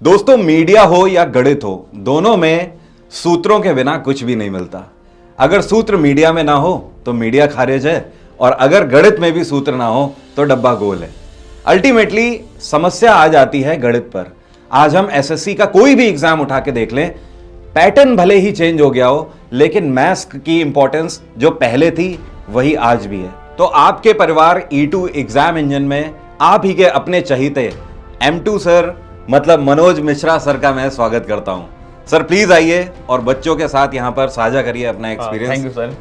दोस्तों, मीडिया हो या गणित हो, दोनों में सूत्रों के बिना कुछ भी नहीं मिलता। अगर सूत्र मीडिया में ना हो तो मीडिया खारिज है, और अगर गणित में भी सूत्र ना हो तो डब्बा गोल है। अल्टीमेटली समस्या आ जाती है गणित पर। आज हम एसएससी का कोई भी एग्जाम उठा के देख लें, पैटर्न भले ही चेंज हो गया हो, लेकिन मैथ्स की इंपॉर्टेंस जो पहले थी वही आज भी है। तो आपके परिवार E2 एग्जाम इंजन में आप ही के अपने चहीते M2 सर मतलब मनोज मिश्रा सर का मैं स्वागत करता हूं। सर प्लीज आइए और बच्चों के साथ यहां पर साझा करिए अपना एक्सपीरियंस। Thank you sir.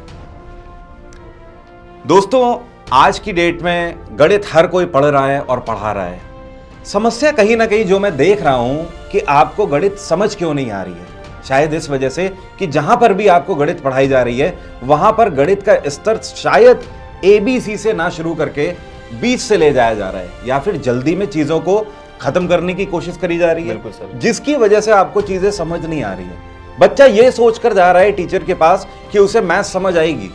दोस्तों, आज की डेट में गणित हर कोई पढ़ रहा है और पढ़ा रहा है। समस्या कहीं ना कहीं जो मैं देख रहा हूं कि आपको गणित समझ क्यों नहीं आ रही है। शायद इस वजह से कि जहां पर भी आपको गणित पढ़ाई जा रही है वहां पर गणित का स्तर शायद ABC से ना शुरू करके 20 से ले जाया जा रहा है, या फिर जल्दी में चीजों को खत्म करने की कोशिश करी जा रही बिल्कुल सर। है, जिसकी वजह से आपको चीजें समझ नहीं आ रही है। बच्चा ये सोचकर जा रहा है टीचर के पास कि उसे मैथ समझ आएगी,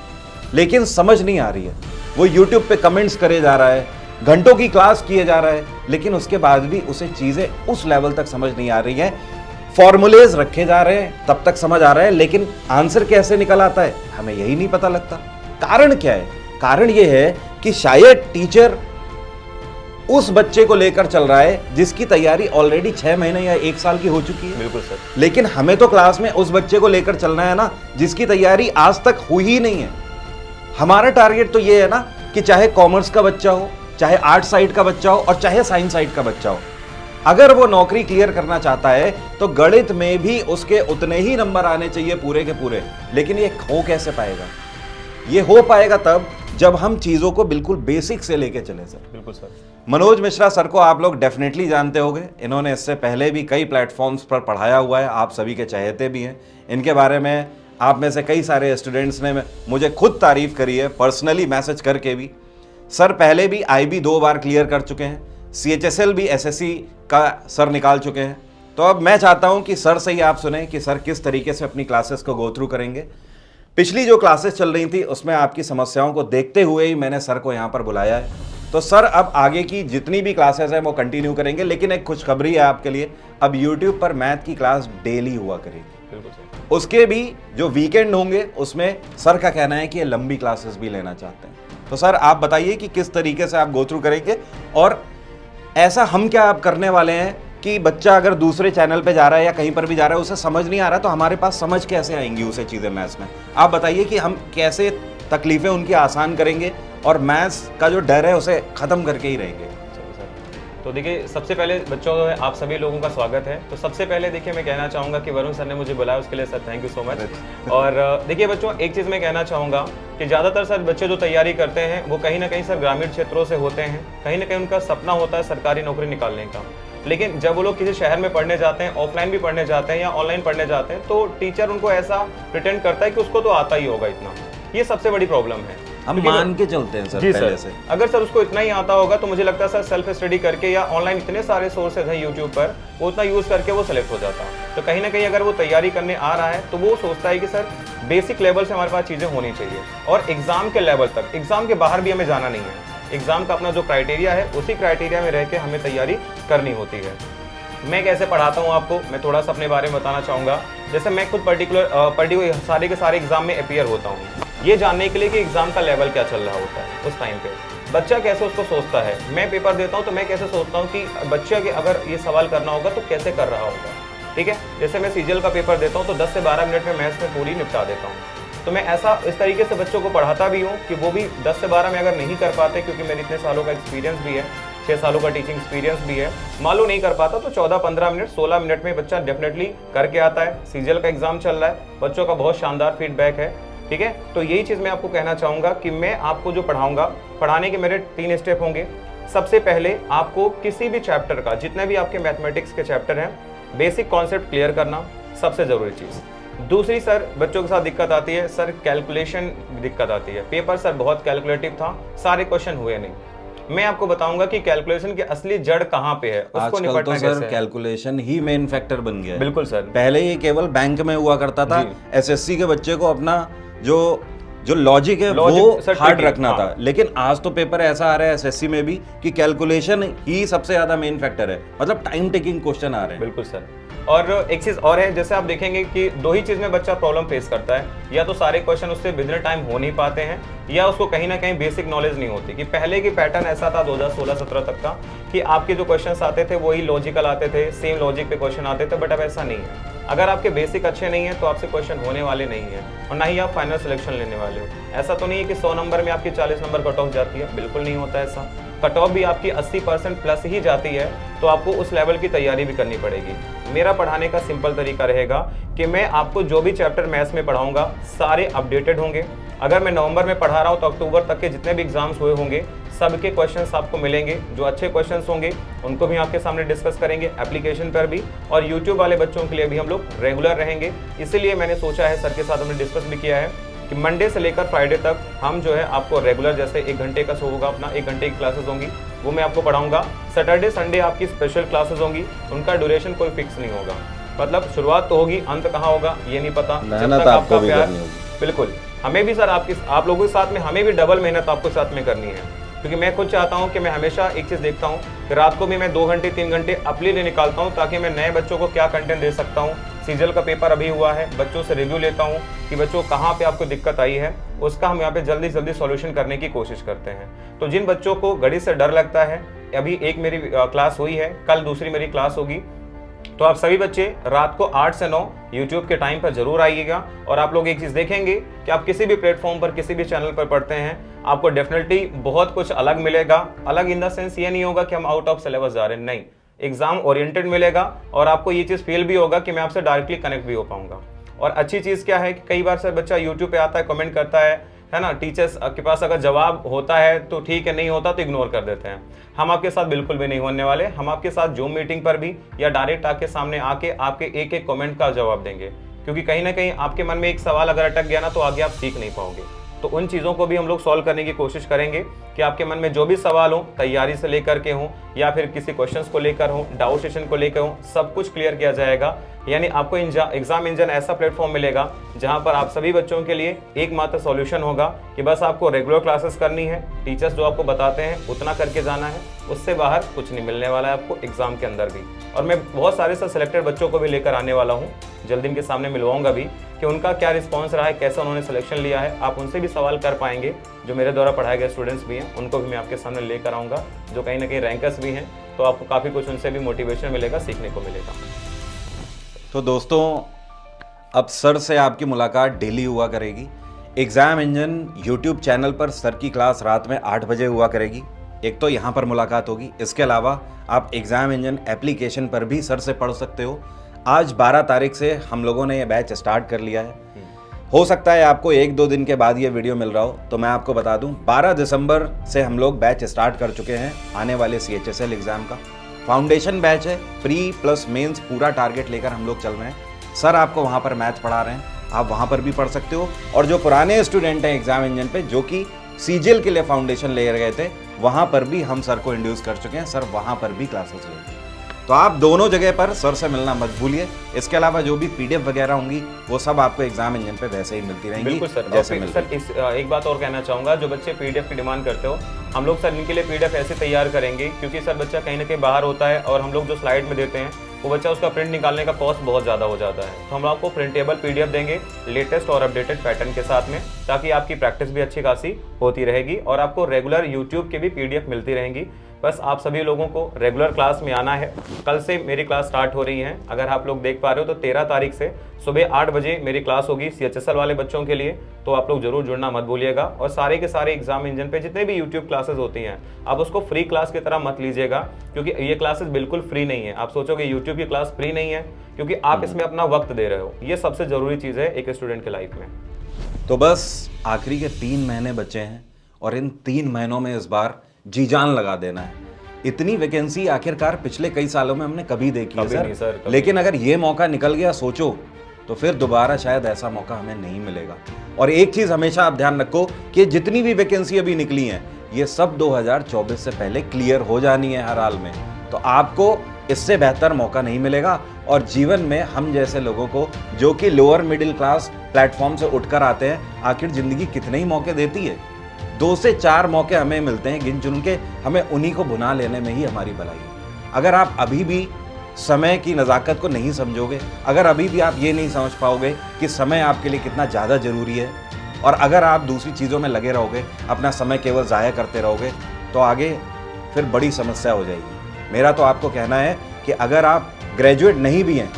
लेकिन समझ नहीं आ रही है। वो YouTube पे कमेंट्स करे जा रहा है, घंटों की क्लास किए जा रहा है, लेकिन उसके बाद भी उसे चीजें उस लेवल तक समझ नहीं आ रही है। फॉर्मूलेज रखे जा रहे हैं तब तक समझ आ रहा है, लेकिन आंसर कैसे निकल आता है हमें यही नहीं पता लगता। कारण क्या है? कारण ये है कि शायद टीचर उस बच्चे को लेकर चल रहा है जिसकी तैयारी ऑलरेडी 6 महीने या 1 साल की हो चुकी है। बिल्कुल सर। लेकिन हमें तो क्लास में उस बच्चे को लेकर चलना है ना जिसकी तैयारी आज तक हुई ही नहीं है। हमारा टारगेट तो ये है ना कि चाहे कॉमर्स का बच्चा हो, चाहे आर्ट साइड का बच्चा हो, और चाहे साइंस साइड का बच्चा हो, अगर वो नौकरी क्लियर करना चाहता है तो गणित में भी उसके उतने ही नंबर आने चाहिए पूरे के पूरे। लेकिन ये हो कैसे पाएगा? ये हो पाएगा तब जब हम चीजों को बिल्कुल बेसिक से लेके चले सर। बिल्कुल सर। मनोज मिश्रा सर को आप लोग डेफिनेटली जानते होंगे। इन्होंने इससे पहले भी कई प्लेटफॉर्म्स पर पढ़ाया हुआ है, आप सभी के चहेते भी हैं। इनके बारे में आप में से कई सारे स्टूडेंट्स ने मुझे खुद तारीफ करी है, पर्सनली मैसेज करके भी। सर पहले भी IB 2 बार क्लियर कर चुके हैं, CHSL भी SSC का सर निकाल चुके हैं। तो अब मैं चाहता हूं कि सर से ही आप सुने कि सर किस तरीके से अपनी क्लासेस को गो थ्रू करेंगे। पिछली जो क्लासेस चल रही थी उसमें आपकी समस्याओं को देखते हुए ही मैंने सर को यहाँ पर बुलाया है। तो सर अब आगे की जितनी भी क्लासेस हैं वो कंटिन्यू करेंगे, लेकिन एक खुशखबरी है आपके लिए, अब YouTube पर मैथ की क्लास डेली हुआ करेगी। बिल्कुल सर। उसके भी जो वीकेंड होंगे उसमें सर का कहना है कि ये लंबी क्लासेस भी लेना चाहते हैं। तो सर आप बताइए कि किस तरीके से आप गो थ्रू करेंगे, और ऐसा हम क्या आप करने वाले हैं कि बच्चा अगर दूसरे चैनल पे जा रहा है या कहीं पर भी जा रहा है उसे समझ नहीं आ रहा तो हमारे पास समझ कैसे आएंगी उसे चीज़ें मैथ्स में। आप बताइए कि हम कैसे तकलीफें उनकी आसान करेंगे और मैथ्स का जो डर है उसे ख़त्म करके ही रहेंगे। तो देखिए, सबसे पहले बच्चों आप सभी लोगों का स्वागत है। तो सबसे पहले देखिए मैं कहना चाहूँगा कि वरुण सर ने मुझे बुलाया, उसके लिए sir thank you so much. और देखिए बच्चों, एक चीज़ मैं कहना चाहूँगा कि ज़्यादातर सर बच्चे जो तैयारी करते हैं वो कहीं ना कहीं सर ग्रामीण क्षेत्रों से होते हैं। कहीं ना कहीं उनका सपना होता है सरकारी नौकरी निकालने का, लेकिन जब वो लोग किसी शहर में पढ़ने जाते हैं, ऑफलाइन भी पढ़ने जाते हैं या ऑनलाइन पढ़ने जाते हैं, तो टीचर उनको ऐसा प्रिटेंड करता है कि उसको तो आता ही होगा इतना। ये सबसे बड़ी प्रॉब्लम है। हम मान के चलते हैं सर पहले से। अगर सर उसको इतना ही आता होगा तो मुझे लगता है सर सेल्फ स्टडी करके या ऑनलाइन इतने सारे सोर्सेज हैं यूट्यूब पर, वो उतना यूज करके वो सेलेक्ट हो जाता। तो कहीं ना कहीं अगर वो तैयारी करने आ रहा है तो वो सोचता है कि सर बेसिक लेवल से हमारे पास चीज़ें होनी चाहिए, और एग्जाम के लेवल तक, एग्जाम के बाहर भी हमें जाना नहीं है। एग्जाम का अपना जो क्राइटेरिया है उसी क्राइटेरिया में रह के हमें तैयारी करनी होती है। मैं कैसे पढ़ाता हूँ आपको, मैं थोड़ा सा अपने बारे में बताना चाहूँगा। जैसे मैं खुद पर्टिकुलर सारे के सारे एग्जाम में अपीयर होता हूँ, ये जानने के लिए कि एग्जाम का लेवल क्या चल रहा होता है उस टाइम पे, बच्चा कैसे उसको सोचता है। मैं पेपर देता हूँ तो मैं कैसे सोचता हूँ कि बच्चे के अगर ये सवाल करना होगा तो कैसे कर रहा होगा। ठीक है, जैसे मैं CGL का पेपर देता हूँ तो 10 से 12 मिनट में मैथ्स में पूरी निपटा देता हूँ। तो मैं ऐसा इस तरीके से बच्चों को पढ़ाता भी हूँ कि वो भी 10 से 12 में अगर नहीं कर पाते, क्योंकि मेरे इतने सालों का एक्सपीरियंस भी है, 6 सालों का टीचिंग एक्सपीरियंस भी है, मालूम नहीं कर पाता तो 14-15 मिनट 16 मिनट में बच्चा डेफिनेटली करके आता है। CGL का एग्जाम चल रहा है, बच्चों का बहुत शानदार फीडबैक है। ठीक है, तो यही चीज़ मैं आपको कहना चाहूँगा कि मैं आपको जो पढ़ाऊँगा, पढ़ाने के मेरे 3 स्टेप होंगे। सबसे पहले आपको किसी भी चैप्टर का, जितने भी आपके मैथमेटिक्स के चैप्टर हैं, बेसिक कॉन्सेप्ट क्लियर करना सबसे ज़रूरी चीज़। दूसरी सर बच्चों के साथ दिक्कत आती है, सर कैलकुलेशन दिक्कत आती है। पेपर सर बहुत कैलकुलेटिव था, सारे क्वेश्चन हुए नहीं। मैं आपको बताऊंगा कि कैलकुलेशन की असली जड़ कहाँ पे है, उसको निपटना कैसे है। सर कैलकुलेशन ही मेन फैक्टर बन गया है। बिल्कुल सर। पहले ये केवल बैंक में हुआ करता था। SSC के बच्चे को अपना जो जो लॉजिक है वो Logic, हार्ड tricky, रखना हाँ। था, लेकिन आज तो पेपर ऐसा आ रहा है एसएससी में भी कि कैलकुलेशन ही सबसे ज्यादा मेन फैक्टर है, मतलब टाइम टेकिंग क्वेश्चन आ रहे हैं। बिल्कुल सर। और एक चीज और है, जैसे आप देखेंगे कि दो ही चीज में बच्चा प्रॉब्लम फेस करता है, या तो सारे क्वेश्चन उससे विद इन टाइम हो नहीं पाते हैं, या उसको कहीं ना कहीं बेसिक नॉलेज नहीं होती। कि पहले की पैटर्न ऐसा था 2016-17 तक का कि आपके जो क्वेश्चंस आते थे वही लॉजिकल आते थे, सेम लॉजिक पे क्वेश्चन आते थे, बट अब ऐसा नहीं है। अगर आपके बेसिक अच्छे नहीं है तो आपसे क्वेश्चन होने वाले नहीं है, और ना ही आप फाइनल सिलेक्शन लेने वाले हो। ऐसा तो नहीं है कि 100 नंबर में आपकी 40 नंबर कट ऑफ जाती है, बिल्कुल नहीं होता ऐसा। कट ऑफ भी आपकी 80% प्लस ही जाती है, तो आपको उस लेवल की तैयारी भी करनी पड़ेगी। मेरा पढ़ाने का सिंपल तरीका रहेगा कि मैं आपको जो भी चैप्टर मैथ्स में पढ़ाऊंगा सारे अपडेटेड होंगे। अगर मैं नवंबर में पढ़ा रहा हूं तो अक्टूबर तक के जितने भी एग्जाम्स हुए होंगे सबके क्वेश्चंस आपको मिलेंगे। जो अच्छे क्वेश्चंस होंगे उनको भी आपके सामने डिस्कस करेंगे एप्लीकेशन पर भी, और यूट्यूब वाले बच्चों के लिए भी हम लोग रेगुलर रहेंगे। इसीलिए मैंने सोचा है, सर के साथ हमने डिस्कस भी किया है कि मंडे से लेकर फ्राइडे तक हम जो है आपको रेगुलर, जैसे 1 घंटे का शो होगा अपना, 1 घंटे की क्लासेस होंगी, वो मैं आपको पढ़ाऊंगा। सैटरडे संडे आपकी स्पेशल क्लासेस होंगी, उनका ड्यूरेशन कोई फिक्स नहीं होगा। मतलब शुरुआत तो होगी, अंत कहाँ होगा ये नहीं पता। जब तक आपका प्यार, बिल्कुल हमें भी सर आप लोगों के साथ में हमें भी डबल मेहनत आपको साथ में करनी है, क्योंकि मैं खुद चाहता हूं कि मैं हमेशा एक चीज़ देखता हूं कि रात को भी मैं 2 घंटे 3 घंटे अपने लिए निकालता हूं, ताकि मैं नए बच्चों को क्या कंटेंट दे सकता हूं। सीजल का पेपर अभी हुआ है, बच्चों से रिव्यू लेता हूं कि बच्चों कहाँ पे आपको दिक्कत आई है, उसका हम यहाँ पे जल्दी जल्दी सॉल्यूशन करने की कोशिश करते हैं। तो जिन बच्चों को गणित से डर लगता है, अभी एक मेरी क्लास हुई है, कल दूसरी मेरी क्लास होगी, तो आप सभी बच्चे रात को 8 से 9 यूट्यूब के टाइम पर जरूर आइएगा। और आप लोग एक चीज़ देखेंगे कि आप किसी भी प्लेटफॉर्म पर किसी भी चैनल पर पढ़ते हैं, आपको डेफिनेटली बहुत कुछ अलग मिलेगा। अलग इन द सेंस ये नहीं होगा कि हम आउट ऑफ सिलेबस जा रहे हैं, नहीं, एग्जाम ओरिएंटेड मिलेगा। और आपको ये चीज़ फील भी होगा कि मैं आपसे डायरेक्टली कनेक्ट भी हो पाऊंगा। और अच्छी चीज़ क्या है कि कई बार सर बच्चा यूट्यूब पे आता है, कमेंट करता है ना, टीचर्स के पास अगर जवाब होता है तो ठीक है, नहीं होता तो इग्नोर कर देते हैं। हम आपके साथ बिल्कुल भी नहीं होने वाले। हम आपके साथ जूम मीटिंग पर भी या डायरेक्ट आके सामने आके आपके एक एक कमेंट का जवाब देंगे, क्योंकि कहीं ना कहीं आपके मन में एक सवाल अगर अटक गया ना तो आगे आप सीख नहीं पाओगे। तो उन चीज़ों को भी हम लोग सॉल्व करने की कोशिश करेंगे कि आपके मन में जो भी सवाल हो, तैयारी से लेकर के हो या फिर किसी क्वेश्चंस को लेकर हो, डाउट सेशन को लेकर हो, सब कुछ क्लियर किया जाएगा। यानी आपको एग्जाम इंजन ऐसा प्लेटफॉर्म मिलेगा जहां पर आप सभी बच्चों के लिए एकमात्र सॉल्यूशन होगा कि बस आपको रेगुलर क्लासेस करनी है, टीचर्स जो आपको बताते हैं उतना करके जाना है, उससे बाहर कुछ नहीं मिलने वाला है आपको एग्जाम के अंदर भी। और मैं बहुत सारे सिलेक्टेड बच्चों को भी लेकर आने वाला हूँ, जल्दी इनके सामने मिलवाऊंगा भी कि उनका क्या रिस्पॉन्स रहा है, कैसा उन्होंने सिलेक्शन लिया है। आप उनसे भी सवाल कर पाएंगे, जो मेरे द्वारा पढ़ाए गए स्टूडेंट्स भी हैं उनको भी मैं आपके सामने लेकर आऊँगा, जो कहीं ना कहीं रैंकर्स भी हैं, तो आपको काफ़ी कुछ उनसे भी मोटिवेशन मिलेगा, सीखने को मिलेगा। तो दोस्तों, अब सर से आपकी मुलाकात डेली हुआ करेगी। एग्ज़ाम इंजन यूट्यूब चैनल पर सर की क्लास रात में 8 बजे हुआ करेगी। एक तो यहाँ पर मुलाकात होगी, इसके अलावा आप एग्ज़ाम इंजन एप्लीकेशन पर भी सर से पढ़ सकते हो। आज 12 तारीख से हम लोगों ने ये बैच स्टार्ट कर लिया है। हो सकता है आपको 1-2 दिन के बाद ये वीडियो मिल रहा हो, तो मैं आपको बता दूं 12 दिसंबर से हम लोग बैच स्टार्ट कर चुके हैं आने वाले CHSL एग्ज़ाम का। फाउंडेशन बैच है, प्री प्लस मेंस पूरा टारगेट लेकर हम लोग चल रहे हैं। सर आपको वहाँ पर मैथ पढ़ा रहे हैं, आप वहाँ पर भी पढ़ सकते हो। और जो पुराने स्टूडेंट हैं एग्ज़ाम इंजन पे जो कि सीजीएल के लिए फाउंडेशन ले गए थे, वहाँ पर भी हम सर को इंड्यूस कर चुके हैं, सर वहाँ पर भी क्लासेस लेते हैं। तो आप दोनों जगह पर सर से मिलना मत भूलिए। इसके अलावा जो भी PDF वगैरह होंगी वो सब आपको एग्जाम इंजन पे वैसे ही मिलती रहेंगी। बिल्कुल सर। जैसे सर एक बात और कहना चाहूँगा, जो बच्चे PDF की डिमांड करते हो, हम लोग सर इनके लिए PDF ऐसे तैयार करेंगे, क्योंकि सर बच्चा कहीं ना कहीं बाहर होता है और हम लोग जो स्लाइड में देते हैं वो बच्चा उसका प्रिंट निकालने का कॉस्ट बहुत ज़्यादा हो जाता है। तो हम आपको प्रिंटेबल PDF देंगे लेटेस्ट और अपडेटेड पैटर्न के साथ में, ताकि आपकी प्रैक्टिस भी अच्छी खासी होती रहेगी और आपको रेगुलर यूट्यूब की भी PDF मिलती रहेंगी। बस आप सभी लोगों को रेगुलर क्लास में आना है। कल से मेरी क्लास स्टार्ट हो रही है, अगर आप लोग देख पा रहे हो तो 13 तारीख से सुबह 8 बजे मेरी क्लास होगी CHSL वाले बच्चों के लिए। तो आप लोग जरूर जुड़ना मत भूलिएगा। और सारे के सारे एग्जाम इंजन पे जितने भी यूट्यूब क्लासेस होती हैं, आप उसको फ्री क्लास की तरह मत लीजिएगा, क्योंकि ये क्लासेस बिल्कुल फ्री नहीं है। आप सोचोगे यूट्यूब की क्लास फ्री नहीं है, क्योंकि आप इसमें अपना वक्त दे रहे हो। ये सबसे जरूरी चीज़ है एक स्टूडेंट के लाइफ में। तो बस आखिरी के 3 महीने बचे हैं और इन 3 महीनों में इस बार जी जान लगा देना है। इतनी वैकेंसी आखिरकार पिछले कई सालों में हमने कभी देखी है सर, लेकिन अगर ये मौका निकल गया सोचो, तो फिर दोबारा शायद ऐसा मौका हमें नहीं मिलेगा। और एक चीज़ हमेशा आप ध्यान रखो कि जितनी भी वैकेंसी अभी निकली हैं, ये सब 2024 से पहले क्लियर हो जानी है हर हाल में। तो आपको इससे बेहतर मौका नहीं मिलेगा। और जीवन में हम जैसे लोगों को, जो कि लोअर मिडिल क्लास प्लेटफॉर्म से उठकर आते हैं, आखिर जिंदगी कितने ही मौके देती है। 2 से 4 मौके हमें मिलते हैं गिन चुन के, हमें उन्हीं को भुना लेने में ही हमारी भलाई है। अगर आप अभी भी समय की नज़ाकत को नहीं समझोगे, अगर अभी भी आप ये नहीं समझ पाओगे कि समय आपके लिए कितना ज़्यादा ज़रूरी है, और अगर आप दूसरी चीज़ों में लगे रहोगे, अपना समय केवल ज़ाया करते रहोगे, तो आगे फिर बड़ी समस्या हो जाएगी। मेरा तो आपको कहना है कि अगर आप ग्रेजुएट नहीं भी हैं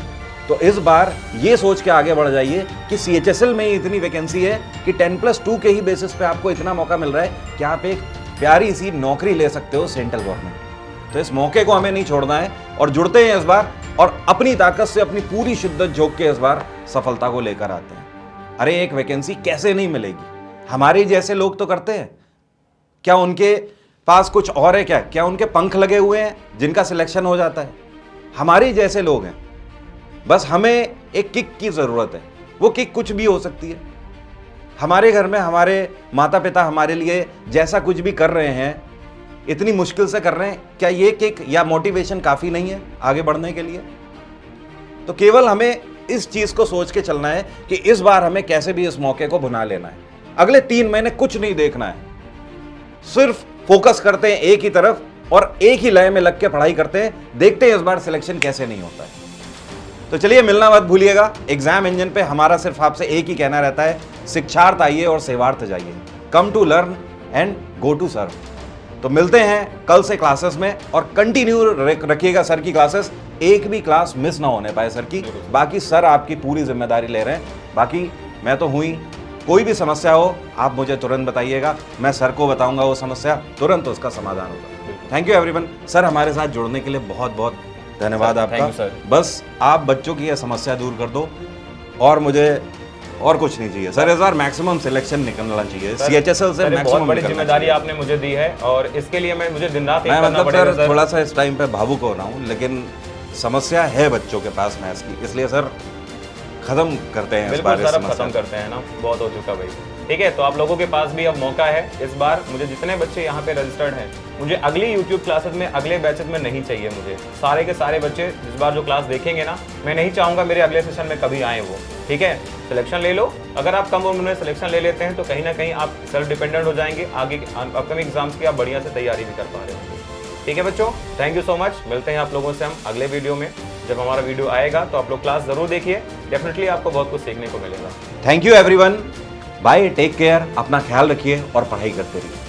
तो इस बार ये सोच के आगे बढ़ जाइए कि CHSL में ही इतनी वैकेंसी है कि 10+2 के ही बेसिस पे आपको इतना मौका मिल रहा है कि आप एक प्यारी सी नौकरी ले सकते हो सेंट्रल गवर्नमेंट। तो इस मौके को हमें नहीं छोड़ना है और जुड़ते हैं इस बार, और अपनी ताकत से अपनी पूरी शिद्दत झोंक के इस बार सफलता को लेकर आते हैं। अरे एक वैकेंसी कैसे नहीं मिलेगी? हमारे जैसे लोग तो करते हैं। क्या उनके पास कुछ और है? क्या उनके पंख लगे हुए हैं जिनका सिलेक्शन हो जाता है? हमारे जैसे लोग हैं, बस हमें एक किक की ज़रूरत है। वो किक कुछ भी हो सकती है। हमारे घर में हमारे माता पिता हमारे लिए जैसा कुछ भी कर रहे हैं, इतनी मुश्किल से कर रहे हैं, क्या ये किक या मोटिवेशन काफ़ी नहीं है आगे बढ़ने के लिए? तो केवल हमें इस चीज़ को सोच के चलना है कि इस बार हमें कैसे भी इस मौके को भुना लेना है। अगले 3 महीने कुछ नहीं देखना है, सिर्फ फोकस करते हैं एक ही तरफ और एक ही लय में लग के पढ़ाई करते हैं। देखते हैं इस बार सिलेक्शन कैसे नहीं होता है। तो चलिए, मिलना मत भूलिएगा। एग्जाम इंजन पे हमारा सिर्फ आपसे एक ही कहना रहता है, शिक्षार्थ आइए और सेवार्थ जाइए। Come to learn and go to serve. तो मिलते हैं कल से क्लासेस में, और कंटिन्यू रखिएगा सर की क्लासेस, एक भी क्लास मिस ना होने पाए सर की। बाकी सर आपकी पूरी जिम्मेदारी ले रहे हैं। बाकी मैं तो हुई, कोई भी समस्या हो आप मुझे तुरंत बताइएगा, मैं सर को बताऊंगा वो समस्या, तुरंत उसका समाधान होगा। Thank you everyone. सर हमारे साथ जुड़ने के लिए बहुत बहुत धन्यवाद आपका। बस आप बच्चों की यह समस्या दूर कर दो और मुझे और कुछ नहीं चाहिए सर। इस बार मैक्सिमम सिलेक्शन निकलना चाहिए CHSL से। बहुत बड़ी जिम्मेदारी आपने मुझे दी है और इसके लिए मुझे दिन रात मैं मतलब सर थोड़ा सा इस टाइम पे भावुक हो रहा हूँ, लेकिन समस्या है बच्चों के पास मैथ्स की, इसलिए सर खत्म करते हैं इस बार। खत्म करते हैं ना, बहुत हो चुका भाई। ठीक है, तो आप लोगों के पास भी अब मौका है। इस बार मुझे जितने बच्चे यहाँ पे रजिस्टर्ड हैं, मुझे अगली YouTube क्लासेस में, अगले बैचेस में नहीं चाहिए। मुझे सारे के सारे बच्चे इस बार जो क्लास देखेंगे ना, मैं नहीं चाहूँगा मेरे अगले सेशन में कभी आए वो। ठीक है, सिलेक्शन ले लो। अगर आप कम उम्र में सिलेक्शन ले लेते हैं तो कहीं ना कहीं आप सेल्फ डिपेंडेंट हो जाएंगे। आगे अपकमिंग एग्जाम्स की आप बढ़िया से तैयारी भी कर पा रहे होंगे। ठीक है बच्चों, थैंक यू सो मच। मिलते हैं आप लोगों से हम अगले वीडियो में। जब हमारा वीडियो आएगा तो आप लोग क्लास जरूर देखिए, डेफिनेटली आपको बहुत कुछ सीखने को मिलेगा। Thank you everyone, bye, take care, अपना ख्याल रखिए और पढ़ाई करते रहिए।